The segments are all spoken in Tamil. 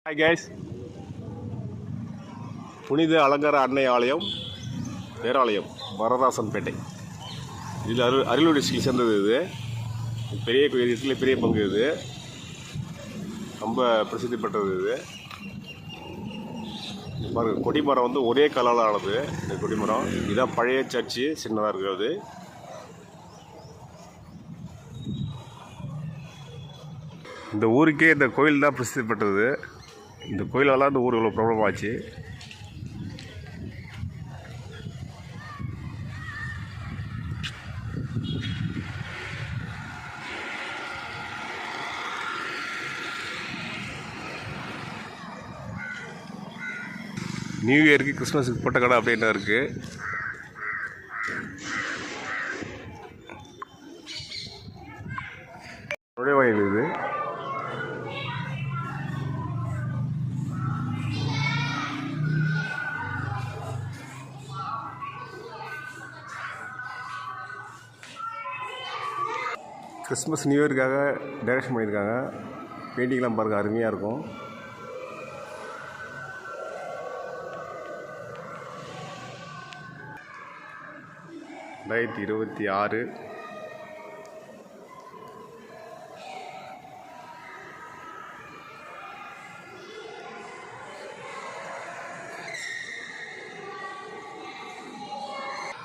ஹாய் கைஸ், புனித அலங்கார அன்னை ஆலயம் பேராலயம் வரதாசன்பேட்டை. இதில் அரியலூர் டிஸ்ட்ரிக்ட் சேர்ந்தது. இது பெரிய கோயில், இதில் பெரிய பங்கு. இது ரொம்ப பிரசித்தி பெற்றது. இது பாருங்கள், கொடிமரம் வந்து ஒரே கலரில் ஆனது. இந்த கொடிமரம் இதான் பழைய சர்ச்சு, சின்னதாக இருக்கிறது. இந்த ஊருக்கே இந்த கோயில் தான் பிரசித்தி பெற்றது. இந்த கோயிலால் இந்த ஊர் இவ்வளோ ப்ராப்ளம் ஆச்சு. நியூ இயருக்கு கிறிஸ்மஸுக்கு போட்ட கடை அப்படின்னு இருக்குது. நுழைவாயில் இது. கிறிஸ்மஸ் நியூ இயருக்காக டைரக்ஷன் பண்ணியிருக்காங்க. பெயிண்டிங்லாம் பாருங்கள், அருமையாக இருக்கும். ரெண்டாயிரத்தி 26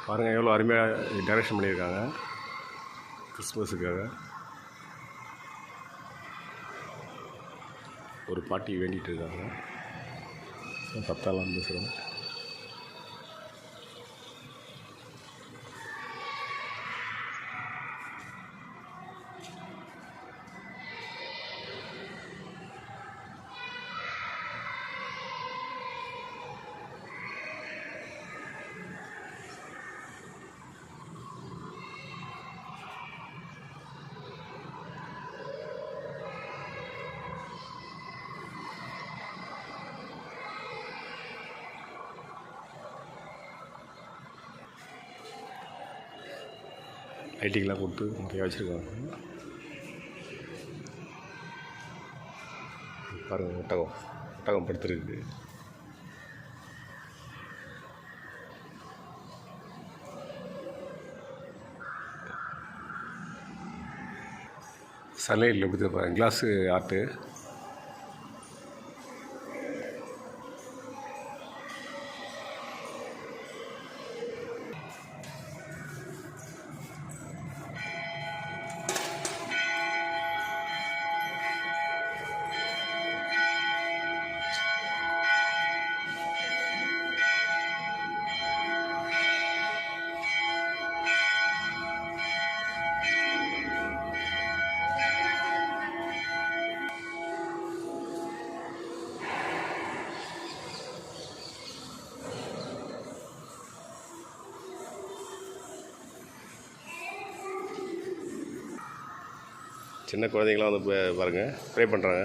பாருங்கள், எவ்வளோ அருமையாக டைரக்ஷன் பண்ணியிருக்காங்க கிறிஸ்மஸுக்காக. ஒரு பாட்டி வேண்டிகிட்டு இருக்காங்க. சத்தாலாம் பேசுகிறோம். லைட்டிங்லாம் கொடுத்து நிறையா வச்சுருக்காங்க. பாருங்கள், ஒட்டகம் படுத்துருக்கு. சன்லைட்டில் எப்படி பாருங்கள், கிளாஸு ஆர்ட்டு. சின்ன குழந்தைங்களாம் வந்து பாருங்கள், ப்ரே பண்ணுறாங்க.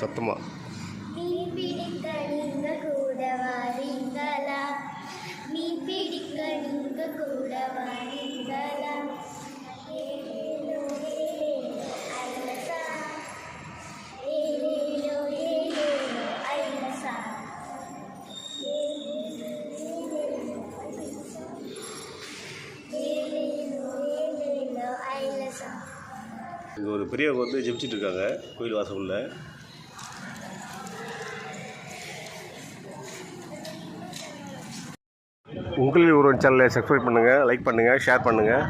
சத்தமா மீன் பிடிக்க நீங்க கூட வாரீங்களா? மீன் பிடிக்க நீங்க கூட வாரீங்களா? ஏலேலோ ஏலேலோ ஐலசா, ஏலேலோ ஏலேலோ ஐலசா, ஏலேலோ ஏலேலோ ஐலசா. இங்கே ஒரு பெரியவங்க வந்து ஜெபிச்சிட்டு இருக்காங்க கோயில் வாசல்ல. உங்களில் ஒரு சேனலை சப்ஸ்கிரைப் பண்ணுங்கள், லைக் பண்ணுங்கள், ஷேர் பண்ணுங்கள்.